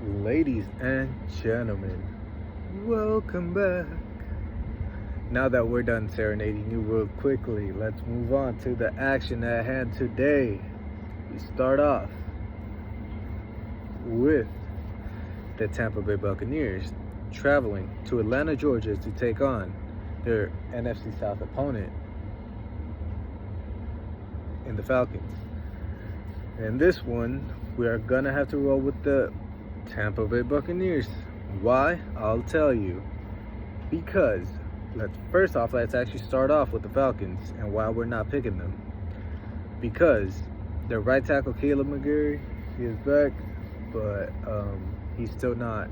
Ladies and gentlemen, welcome back. Now that we're done serenading you real quickly, let's move on to the action at hand today. We start off with the Tampa Bay Buccaneers traveling to Atlanta, Georgia to take on their NFC South opponent in the Falcons. In this one, we are gonna have to roll with the Tampa Bay Buccaneers. Why? I'll tell you. Because let's actually start off with the Falcons and why we're not picking them. Because their right tackle Caleb McGarry, he is back, but he's still not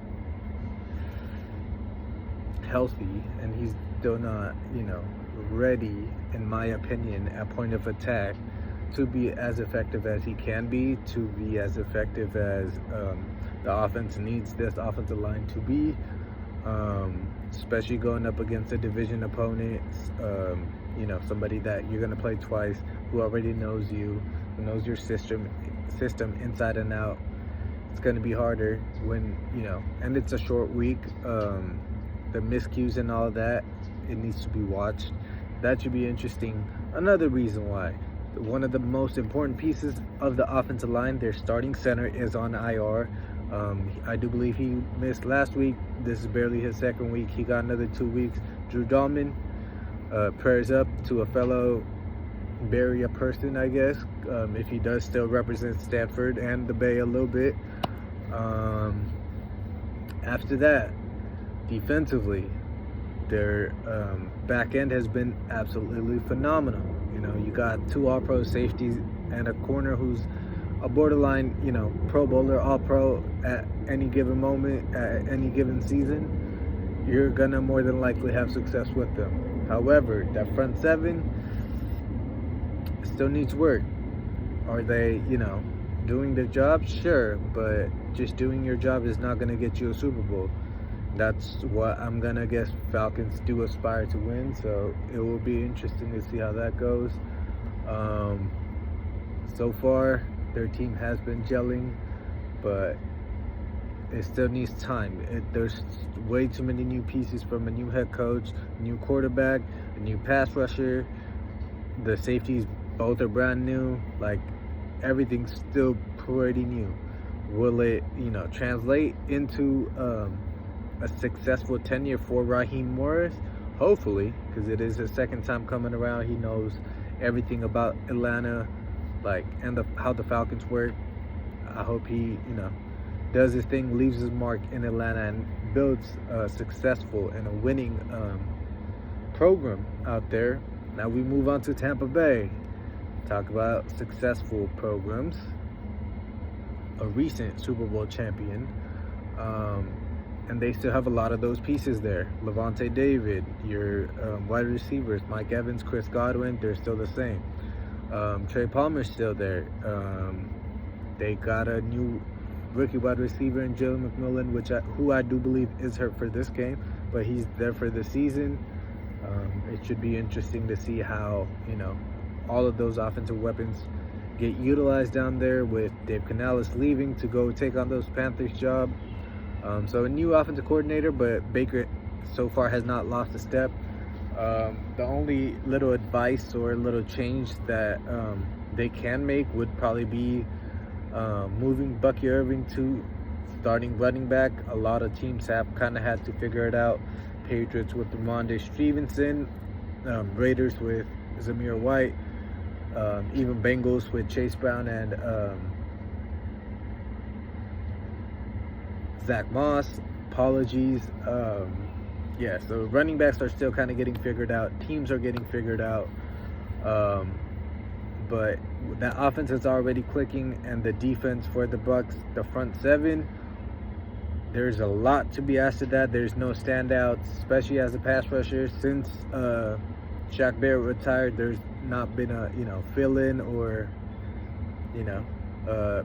healthy and he's still not, ready, in my opinion, at point of attack to be as effective as he can be, to be as effective as the offense needs this offensive line to be, especially going up against a division opponent, somebody that you're going to play twice, who already knows you, who knows your system inside and out. It's going to be harder when, and it's a short week. The miscues and all that, it needs to be watched. That should be interesting. Another reason why, one of the most important pieces of the offensive line, their starting center, is on IR. I do believe he missed last week. This is barely his second week. He got another 2 weeks. Drew Dahlman, prayers up to a fellow Bay person, I guess, if he does still represent Stanford and the Bay a little bit. After that, defensively, their back end has been absolutely phenomenal. You got 2 all-pro safeties and a corner who's a borderline, Pro Bowler, All-Pro at any given moment, at any given season. You're gonna more than likely have success with them. However, that front seven still needs work. Are they, doing their job? Sure, but just doing your job is not gonna get you a Super Bowl. That's what I'm gonna guess Falcons do aspire to win, so it will be interesting to see how that goes. So far, their team has been gelling, but it still needs time. There's way too many new pieces from a new head coach, new quarterback, a new pass rusher. The safeties, both are brand new. Like, everything's still pretty new. Will it, translate into a successful tenure for Raheem Morris? Hopefully, because it is his second time coming around. He knows everything about Atlanta, and how the Falcons work. I hope he, does his thing, leaves his mark in Atlanta, and builds a successful and a winning program out there. Now we move on to Tampa Bay. Talk about successful programs. A recent Super Bowl champion. And they still have a lot of those pieces there. Levante David, your wide receivers, Mike Evans, Chris Godwin, they're still the same. Trey Palmer's still there. They got a new rookie wide receiver in Jalen McMillan, who I do believe is hurt for this game, but he's there for the season. It should be interesting to see how, all of those offensive weapons get utilized down there, with Dave Canales leaving to go take on those Panthers job. So a new offensive coordinator, but Baker so far has not lost a step. The only little advice or little change that they can make would probably be moving Bucky Irving to starting running back. A lot of teams have kind of had to figure it out. Patriots with Ramondre Stevenson, Raiders with Zamir White, even Bengals with Chase Brown and Zach Moss. Apologies. So running backs are still kind of getting figured out. Teams are getting figured out. But that offense is already clicking, and the defense for the Bucs, the front seven, there's a lot to be asked of that. There's no standouts, especially as a pass rusher. Since Shaq Barrett retired, there's not been a fill-in or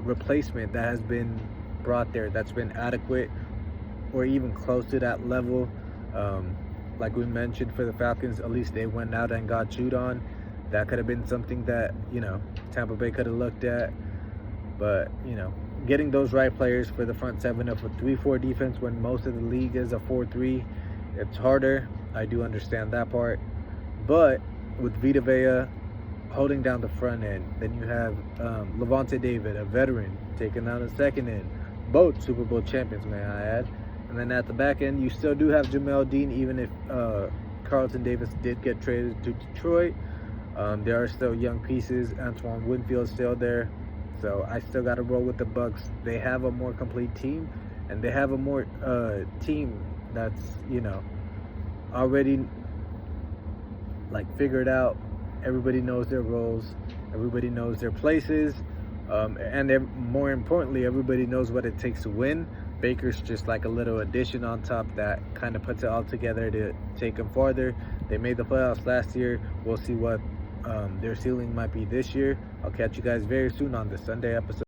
replacement that has been brought there that's been adequate or even close to that level. Like we mentioned, for the Falcons, at least they went out and got chewed on. That could have been something that Tampa Bay could have looked at, but getting those right players for the front seven of a 3-4 defense when most of the league is a 4-3. It's harder. I do understand that part. But with Vita Vea holding down the front end, then you have Levante David, a veteran, taking down the second end. Both Super Bowl champions, may I add. And then at the back end, you still do have Jamel Dean, even if Carlton Davis did get traded to Detroit. There are still young pieces. Antoine Winfield's still there. So I still got to roll with the Bucs. They have a more complete team, and they have a more team that's, already figured out. Everybody knows their roles. Everybody knows their places. And more importantly, everybody knows what it takes to win. Baker's just like a little addition on top that kind of puts it all together to take them farther. They made the playoffs last year. We'll see what their ceiling might be this year. I'll catch you guys very soon on the Sunday episode.